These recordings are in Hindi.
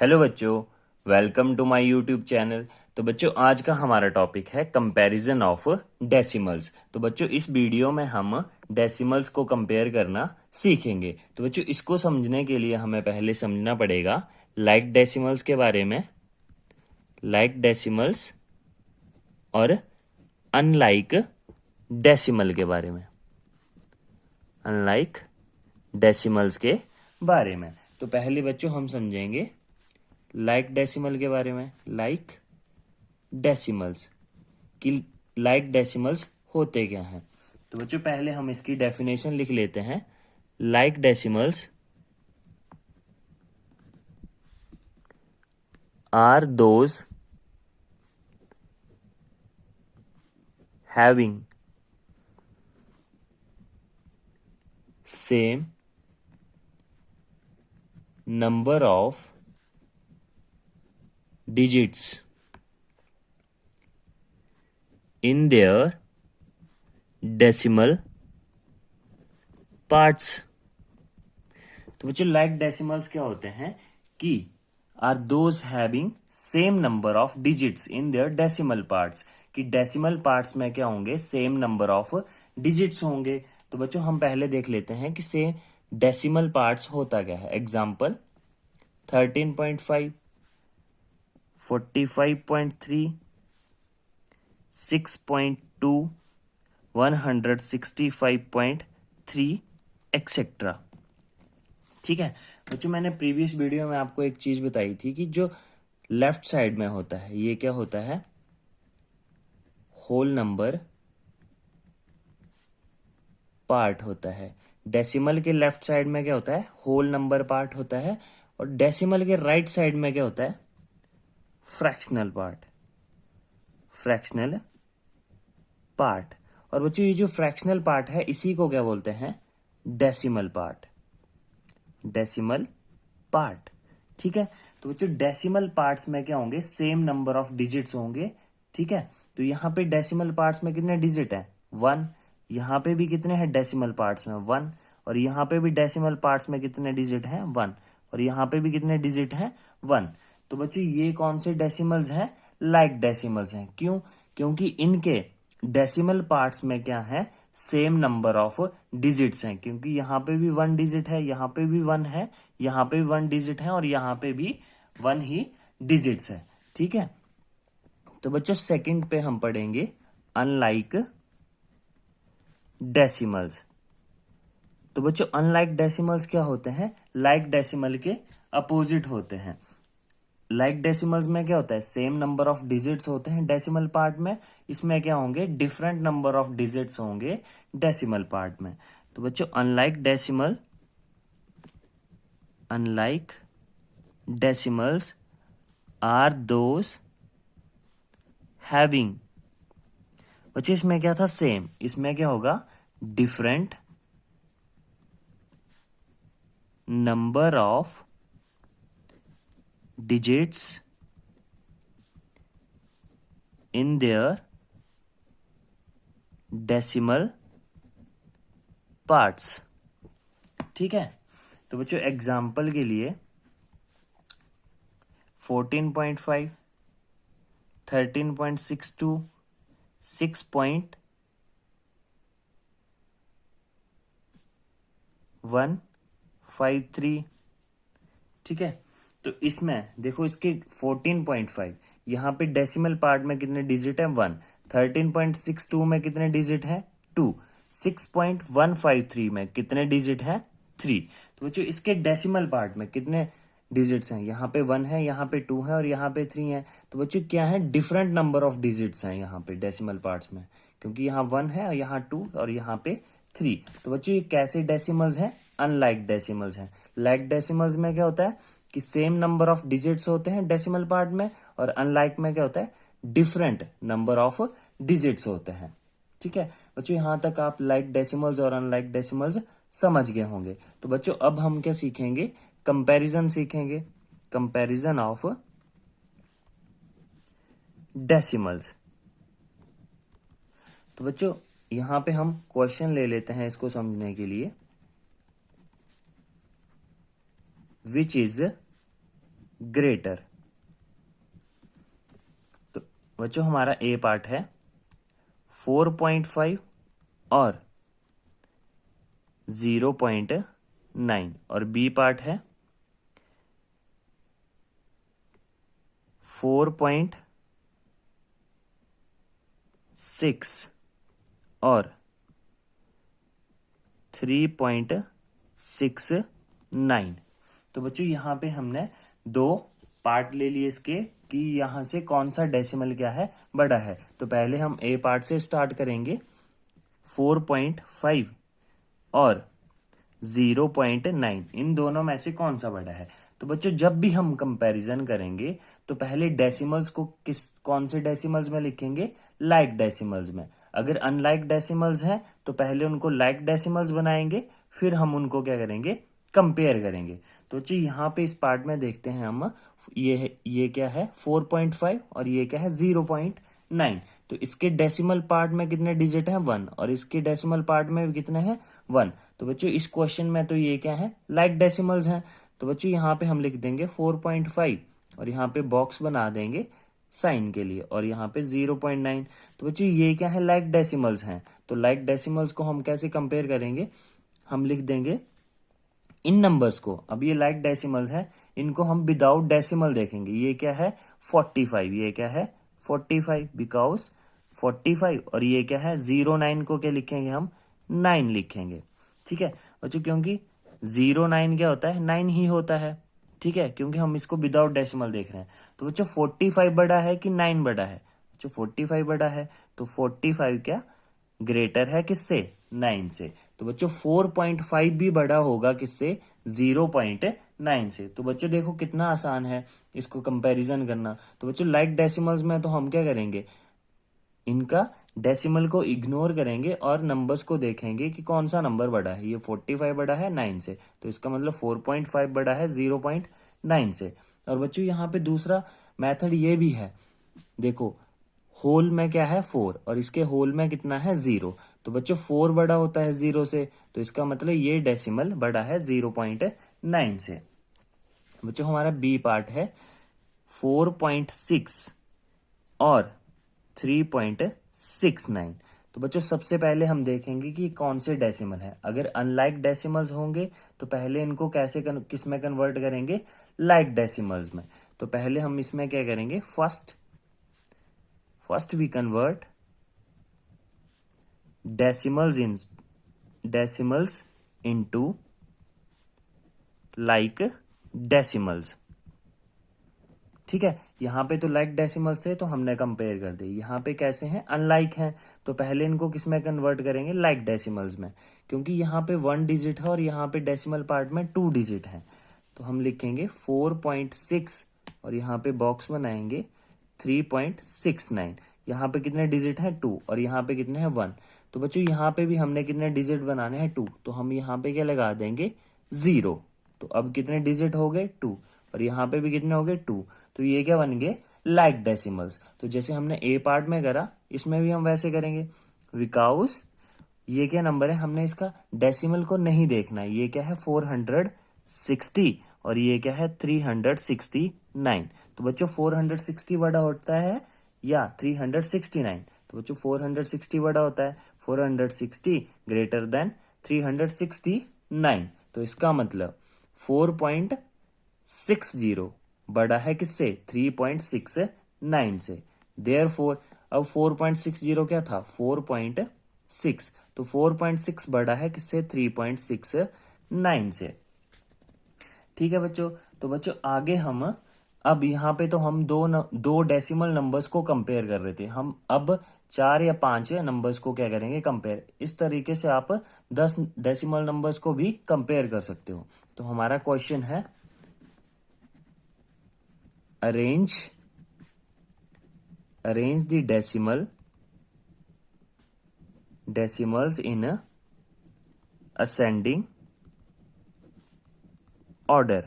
हेलो बच्चों, welcome to my YouTube channel. तो बच्चों, आज का हमारा टॉपिक है कंपैरिजन ऑफ डेसिमल्स। तो बच्चों, इस वीडियो में हम डेसिमल्स को कंपेयर करना सीखेंगे। तो बच्चों, इसको समझने के लिए हमें पहले समझना पड़ेगा लाइक डेसिमल्स के बारे में, लाइक डेसिमल्स और अनलाइक डेसिमल के बारे में, अनलाइक डेसिमल्स के बारे में। तो पहले बच्चों हम समझेंगे लाइक डेसिमल के बारे में। लाइक डेसिमल्स कि लाइक डेसिमल्स होते क्या हैं। तो बच्चों, पहले हम इसकी डेफिनेशन लिख लेते हैं। Like decimals are those having same number of digits in their decimal parts। तो बच्चों, लाइक डेसिमल्स क्या होते हैं कि are those having same number of digits in their decimal parts, कि डेसिमल पार्ट्स में क्या होंगे, सेम नंबर ऑफ डिजिट्स होंगे। तो बच्चों, हम पहले देख लेते हैं कि से डेसिमल पार्ट्स होता क्या है। Example 13.5, 45.3, 6.2, 165.3 etcetera. ठीक है बच्चों, मैंने प्रीवियस वीडियो में आपको एक चीज बताई थी कि जो लेफ्ट साइड में होता है ये क्या होता है, होल नंबर पार्ट होता है। डेसिमल के लेफ्ट साइड में क्या होता है, होल नंबर पार्ट होता है। और डेसिमल के राइट साइड में क्या होता है, फ्रैक्शनल पार्ट, फ्रैक्शनल पार्ट। और बच्चों, ये जो फ्रैक्शनल पार्ट है इसी को क्या बोलते हैं, डेसिमल पार्ट, डेसिमल पार्ट। ठीक है, तो बच्चों डेसिमल पार्ट्स में क्या होंगे, सेम नंबर ऑफ डिजिट्स होंगे। ठीक है, तो यहां पे डेसिमल पार्ट्स में कितने डिजिट है, 1। यहां पे भी कितने हैं डेसिमल पार्ट्स में, 1। और यहां पे भी डेसिमल पार्ट्स में कितने डिजिट हैं, 1। और यहां पे भी कितने डिजिट हैं, 1। तो बच्चों, ये कौन से डेसिमल्स हैं, लाइक डेसिमल्स हैं। क्यों, क्योंकि इनके डेसिमल पार्ट्स में क्या है, सेम नंबर ऑफ डिजिट्स हैं। क्योंकि यहां पे भी 1 डिजिट है, यहां पे भी 1 है, यहां पे भी 1 डिजिट है, और यहां पे भी 1 ही डिजिट्स है। ठीक है, तो बच्चों सेकंड पे हम पढ़ेंगे अनलाइक डेसिमल्स। तो बच्चों, अनलाइक डेसिमल्स क्या होते हैं, लाइक डेसिमल के अपोजिट होते हैं। लाइक डेसिमल्स में क्या होता है, सेम नंबर ऑफ डिजिट्स होते हैं डेसिमल पार्ट में। इसमें क्या होंगे, डिफरेंट नंबर ऑफ डिजिट्स होंगे डेसिमल पार्ट में। तो बच्चों, unlike decimal, unlike decimals are those having. बच्चों, इसमें क्या था, सेम। इसमें क्या होगा, different number of digits in their decimal parts. ठीक है, तो बच्चों एग्जाम्पल के लिए 14.5, 13.62, 6.153। ठीक है, तो इसमें देखो, इसके 14.5 यहाँ पे डेसिमल पार्ट में कितने डिजिट है, 1। 13.62 में कितने डिजिट है, 2। 6.153 में कितने डिजिट है, 3। तो बच्चों, इसके डेसिमल पार्ट में कितने डिजिट्स हैं, यहाँ पे 1 है, यहाँ पे 2 है, और यहाँ पे 3 है। तो बच्चों क्या है, डिफरेंट नंबर ऑफ डिजिट्स हैं यहाँ पे डेसिमल पार्ट्स में, क्योंकि यहाँ 1 है और यहाँ 2 और यहाँ पे 3। तो बच्चों, ये कैसे डेसिमल्स हैं, अनलाइक डेसिमल्स हैं। लाइक डेसिमल्स में क्या होता है कि सेम नंबर ऑफ डिजिट्स होते हैं डेसिमल पार्ट में, और अनलाइक में क्या होता है, डिफरेंट नंबर ऑफ डिजिट्स होते हैं। ठीक है बच्चों, यहां तक आप लाइक डेसिमल्स और अनलाइक डेसिमल्स समझ गए होंगे। तो बच्चों, अब हम क्या सीखेंगे, कंपैरिजन सीखेंगे, कंपैरिजन ऑफ डेसिमल्स। तो बच्चों, यहां पे हम क्वेश्चन ले लेते हैं इसको समझने के लिए। Which is greater. तो बच्चों हमारा ए पार्ट है 4.5 और 0.9 और बी पार्ट है 4.6 और 3.69। तो बच्चों यहाँ पे हमने दो पार्ट ले लिए इसके कि यहाँ से कौन सा डेसिमल क्या है बड़ा है। तो पहले हम ए पार्ट से स्टार्ट करेंगे। 4.5 और 0.9 इन दोनों में से कौन सा बड़ा है। तो बच्चों जब भी हम कंपैरिजन करेंगे तो पहले डेसिमल्स को कौन से डेसिमल्स में लिखेंगे, लाइक डेसिमल्स में। अगर अनलाइक डेसिमल्स हैं तो पहले उनको लाइक डेसिमल्स बनाएंगे, फिर हम उनको क्या करेंगे, कंपेयर करेंगे। तो बच्चों यहाँ पे इस पार्ट में देखते हैं हम, ये क्या है 4.5 और ये क्या है 0.9। तो इसके डेसिमल पार्ट में कितने डिजिट हैं 1 और इसके डेसिमल पार्ट में कितने हैं 1। तो बच्चों इस क्वेश्चन में तो ये क्या है, लाइक डेसिमल्स हैं। तो बच्चों यहाँ पे हम लिख देंगे 4.5 और यहाँ पे बॉक्स बना देंगे साइन के लिए और यहाँ पे 0.9। तो बच्चों ये क्या है, लाइक डेसिमल्स हैं। तो लाइक डेसिमल्स को हम कैसे कंपेयर करेंगे, हम लिख देंगे इन नंबर्स को। अब ये लाइक डेसिमल्स हैं, इनको हम विदाउट डेसिमल देखेंगे। ये क्या है 45, ये क्या है 45 बिकॉज 45 और ये क्या है 09 को क्या लिखेंगे हम 9 लिखेंगे। ठीक है बच्चों, क्योंकि 09 क्या होता है 9 ही होता है। ठीक है, क्योंकि हम इसको विदाउट डेसिमल देख रहे हैं। तो बच्चों 45 बड़ा है कि 9 बड़ा है, बच्चों 45 बड़ा है। तो 45 क्या ग्रेटर है किससे, 9 से। तो बच्चों 4.5 भी बड़ा होगा किससे, 0.9 से। तो बच्चों देखो कितना आसान है इसको कंपैरिजन करना। तो बच्चों लाइक डेसिमल्स में तो हम क्या करेंगे, इनका डेसिमल को इग्नोर करेंगे और नंबर्स को देखेंगे कि कौन सा नंबर बड़ा है। ये 45 बड़ा है 9 से, तो इसका मतलब 4.5 बड़ा है 0.9 से। और बच्चों यहाँ पे दूसरा मेथड ये भी है, देखो होल में क्या है 4 और इसके होल में कितना है 0। तो बच्चों 4 बड़ा होता है 0 से, तो इसका मतलब ये डेसिमल बड़ा है 0.9 से। बच्चों हमारा बी पार्ट है 4.6 और 3.69। तो बच्चों सबसे पहले हम देखेंगे कि कौन से डेसिमल है। अगर अनलाइक डेसिमल्स होंगे तो पहले इनको कैसे किस में कन्वर्ट करेंगे, लाइक डेसिमल्स में। तो पहले हम इसमें क्या करेंगे, first we convert decimals into like decimals। ठीक है, यहां पे तो लाइक डेसिमल्स है तो हमने कंपेयर कर दी। यहां पे कैसे हैं, अनलाइक हैं, तो पहले इनको किस में कन्वर्ट करेंगे, लाइक डेसिमल्स में। क्योंकि यहाँ पे 1 डिजिट है और यहाँ पे डेसिमल पार्ट में 2 डिजिट है। तो हम लिखेंगे 4.6 और यहाँ पे बॉक्स बनाएंगे 3.69। यहाँ पे कितने डिजिट हैं 2 और यहाँ पे कितने हैं 1। तो बच्चों यहाँ पे भी हमने कितने डिजिट बनाने हैं 2, तो हम यहाँ पे क्या लगा देंगे 0। तो अब कितने डिजिट हो गए 2 और यहाँ पे भी कितने हो गए 2। तो ये क्या बन गए, लाइक डेसिमल्स। तो जैसे हमने ए पार्ट में करा इसमें भी हम वैसे करेंगे। बिकॉज ये क्या नंबर है, हमने इसका डेसिमल को नहीं देखना है। ये क्या है 460 और ये क्या है 369। तो बच्चों 460 बड़ा होता है या 369। तो बच्चों 460 बड़ा होता है, 460 ग्रेटर देन 369। तो इसका मतलब 4.60 बड़ा है किससे, 3.69 से। देयरफॉर अब 4.60 क्या था 4.6, तो 4.6 बड़ा है किससे, 3.69 से। ठीक है बच्चों, तो बच्चों आगे हम अब यहाँ पे तो हम दो डेसिमल नंबर्स को कंपेयर कर रहे थे। हम अब 4 या 5 नंबर्स को क्या करेंगे, कंपेयर। इस तरीके से आप 10 डेसिमल नंबर्स को भी कंपेयर कर सकते हो। तो हमारा क्वेश्चन है arrange the decimals in ascending order।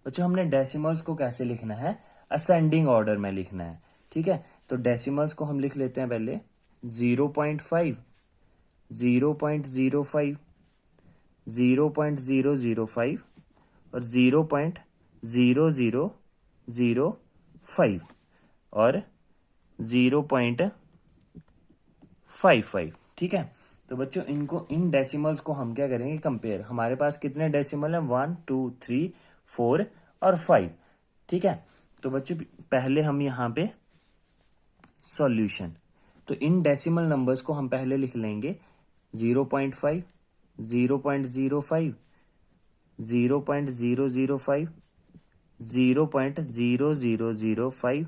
बच्चों हमने डेसिमल्स को कैसे लिखना है, असेंडिंग ऑर्डर में लिखना है। ठीक है, तो डेसिमल्स को हम लिख लेते हैं पहले 0.5, 0.05, 0.005 और 0.005 और 0.55। ठीक है, तो बच्चों इनको, इन डेसिमल्स को हम क्या करेंगे, कंपेयर। हमारे पास कितने डेसिमल हैं, 1 2 3 4 और 5। ठीक है, तो बच्चों पहले हम यहाँ पे सॉल्यूशन, तो इन डेसिमल नंबर्स को हम पहले लिख लेंगे 0.5, 0.05, 0.005, 0.0005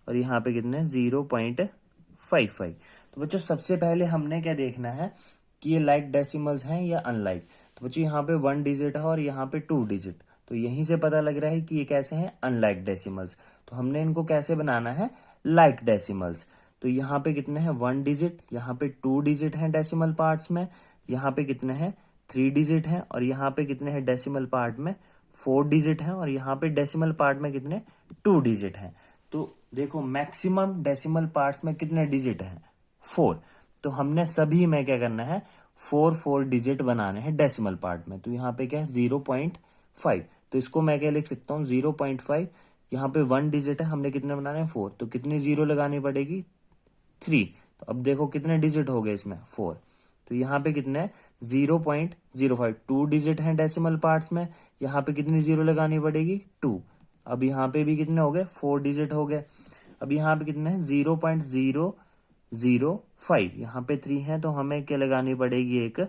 और यहाँ पे कितने 0.55। तो बच्चों सबसे पहले हमने क्या देखना है कि ये लाइक डेसिमल्स हैं या अनलाइक। तो बच्चों यहाँ पे 1 डिजिट है और यहाँ पे 2 डिजिट, तो यहीं से पता लग रहा है कि ये कैसे हैं, अनलाइक डेसिमल्स। तो हमने इनको कैसे बनाना है, लाइक डेसिमल्स। तो यहाँ पे कितने हैं, 1 डिजिट, यहाँ पे 2 डिजिट हैं डेसिमल पार्ट्स में, यहाँ पे कितने हैं 3 डिजिट हैं और यहाँ पे कितने हैं डेसिमल पार्ट में 4 डिजिट हैं और यहाँ पे डेसिमल पार्ट में कितने 2 डिजिट हैं। तो देखो मैक्सिमम डेसिमल पार्ट्स में कितने डिजिट हैं, 4। तो हमने सभी में क्या करना है, 4 डिजिट बनाने हैं डेसिमल पार्ट में। तो यहाँ पे क्या है 0.5, तो इसको मैं क्या लिख सकता हूँ 0.5। यहाँ पे 1 डिजिट है, हमने कितने बनाने हैं 4, तो कितनी जीरो लगानी पड़ेगी 3। तो अब देखो कितने डिजिट हो गए इसमें 4, तो यहाँ पे कितने 0.05, 2 डिजिट हैं डेसिमल पार्ट्स में, यहाँ पे कितनी जीरो लगानी पड़ेगी 2। अब यहाँ पे भी कितने हो गए 4 डिजिट हो गए। अब यहाँ पे कितने हैं 0.005, यहाँ पे 3 है तो हमें क्या लगानी पड़ेगी, एक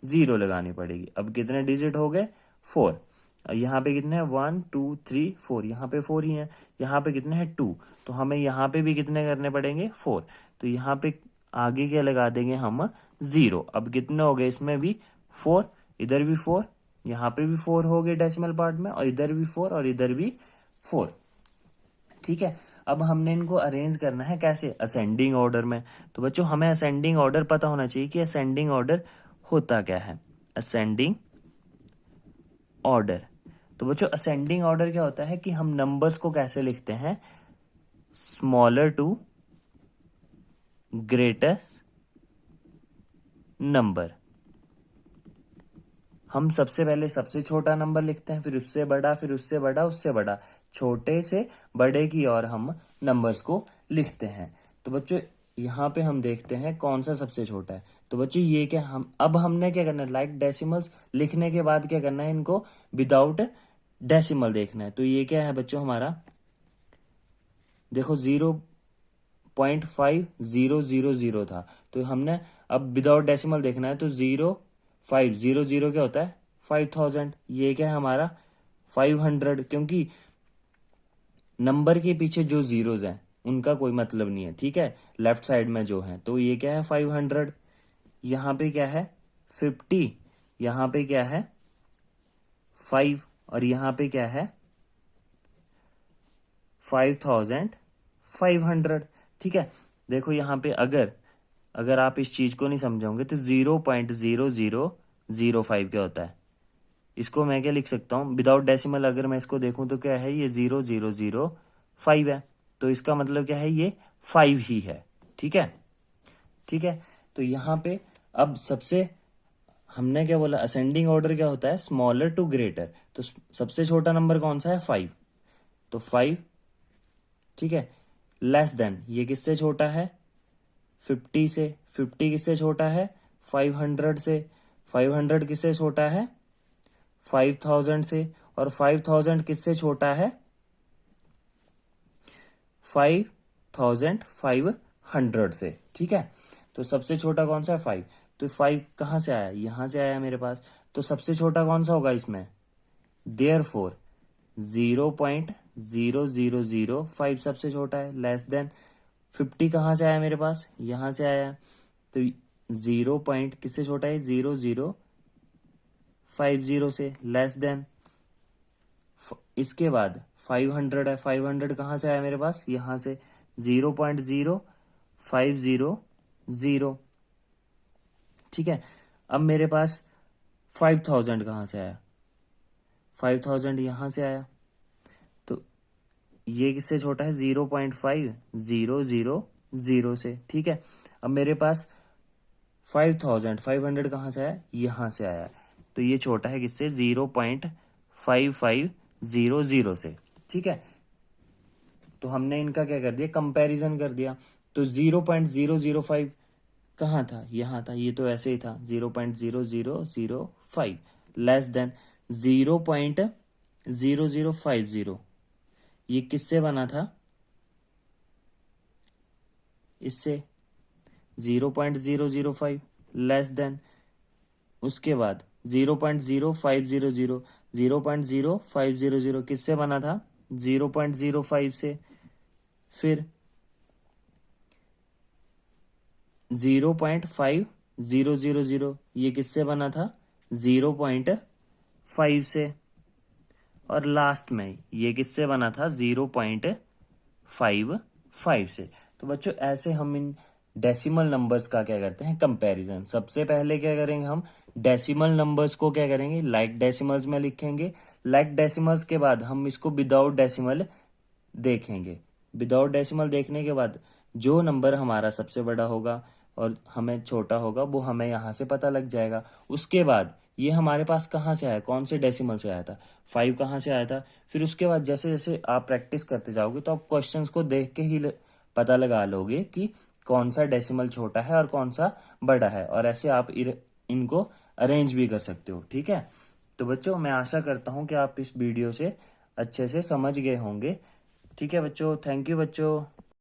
जीरो लगानी पड़ेगी। अब कितने डिजिट हो गए 4। यहाँ पे कितने हैं 1 2 3 4, यहाँ पे 4 ही है। यहाँ पे कितने हैं 2, तो हमें यहाँ पे भी कितने करने पड़ेंगे 4। तो यहाँ पे आगे क्या लगा देंगे हम 0। अब कितने हो गए इसमें भी 4, इधर भी 4, यहाँ पे भी 4 हो गए डेसिमल पार्ट में, और इधर भी 4 और इधर भी 4। ठीक है, अब हमने इनको अरेंज करना है कैसे, असेंडिंग ऑर्डर में। तो बच्चों हमें असेंडिंग ऑर्डर पता होना चाहिए कि असेंडिंग ऑर्डर होता क्या है। असेंडिंग ऑर्डर, तो बच्चों असेंडिंग ऑर्डर क्या होता है कि हम नंबर्स को कैसे लिखते हैं, स्मॉलर टू ग्रेटर नंबर। हम सबसे पहले सबसे छोटा नंबर लिखते हैं, फिर उससे बड़ा, फिर उससे बड़ा, उससे बड़ा, छोटे से बड़े की ओर हम नंबर्स को लिखते हैं। तो बच्चों यहाँ पे हम देखते हैं कौन सा सबसे छोटा है। तो बच्चों ये क्या, हम अब हमने क्या करना है, लाइक डेसिमल्स लिखने के बाद क्या करना है, इनको विदाउट डेसिमल देखना है। तो ये क्या है बच्चों हमारा, देखो 0.5000 था, तो हमने अब विदाउट डेसिमल देखना है। तो 0500 क्या होता है 5000, ये क्या है हमारा 500, क्योंकि नंबर के पीछे जो जीरोज हैं उनका कोई मतलब नहीं है। ठीक है, लेफ्ट साइड में जो है, तो ये क्या है 500। यहाँ पे क्या है 50, यहाँ पे क्या है 5 और यहाँ पे क्या है 5500। ठीक है, देखो यहाँ पे अगर आप इस चीज को नहीं समझोगे तो 0.0005 क्या होता है, इसको मैं क्या लिख सकता हूँ विदाउट डेसिमल, अगर मैं इसको देखूं तो क्या है, ये 0005 है। तो इसका मतलब क्या है, ये 5 ही है। ठीक है, ठीक है, तो यहाँ पे अब सबसे हमने क्या बोला, असेंडिंग ऑर्डर क्या होता है, स्मॉलर टू ग्रेटर। तो सबसे छोटा नंबर कौन सा है 5, तो 5। ठीक है, लेस देन, ये किससे छोटा है 50 से, 50 किससे छोटा है 500 से, 500 किससे छोटा है 5000 से, और 5000 किससे छोटा है 5500 से। ठीक है, तो सबसे छोटा कौन सा है 5, तो 5 कहाँ से आया, यहां से आया मेरे पास। तो सबसे छोटा कौन सा होगा इसमें, देयरफॉर 0.0005 सबसे छोटा है, लेस देन 50 कहाँ से आया मेरे पास, यहां से आया। तो 0 पॉइंट किससे छोटा है 0050 से, लेस देन इसके बाद 500 है, 500 कहाँ से आया मेरे पास, यहां से 0.0500। ठीक है, अब मेरे पास 5000 कहाँ से आया, 5000 यहां से आया, तो ये किससे छोटा है 0.5000 से। ठीक है, अब मेरे पास 500 कहाँ से आया, यहां से आया, तो ये छोटा है किससे 0.55 0 से, ठीक है। तो हमने इनका क्या कर दिया, कंपैरिजन कर दिया। तो 0.005 कहाँ था, यहाँ था, ये तो ऐसे ही था 0.0005 लेस देन 0.0050, ये किससे बना था, इससे 0.005 लेस देन, उसके बाद 0.0500, 0.0500 किससे बना था, 0.05 से, फिर 0.5000 ये किससे बना था, 0.5 से, और लास्ट में ये किससे बना था, 0.55 से। तो बच्चों ऐसे हम इन डेसिमल नंबर्स का क्या करते हैं, कंपैरिजन। सबसे पहले क्या करेंगे, हम डेसिमल नंबर्स को क्या करेंगे, लाइक डेसिमल्स में लिखेंगे। लाइक डेसिमल्स के बाद हम इसको विदाउट डेसिमल देखेंगे। विदाउट डेसिमल देखने के बाद जो नंबर हमारा सबसे बड़ा होगा और हमें छोटा होगा वो हमें यहाँ से पता लग जाएगा। उसके बाद ये हमारे पास कहाँ से आया, कौन से डेसिमल से आया था, 5 कहाँ से आया था। फिर उसके बाद जैसे जैसे आप प्रैक्टिस करते जाओगे तो आप क्वेश्चंस को देख के ही पता लगा लोगे कि कौन सा डेसिमल छोटा है और कौन सा बड़ा है, और ऐसे आप इनको अरेंज भी कर सकते हो, ठीक है। तो बच्चों मैं आशा करता हूँ कि आप इस वीडियो से अच्छे से समझ गए होंगे, ठीक है बच्चों। थैंक यू बच्चों।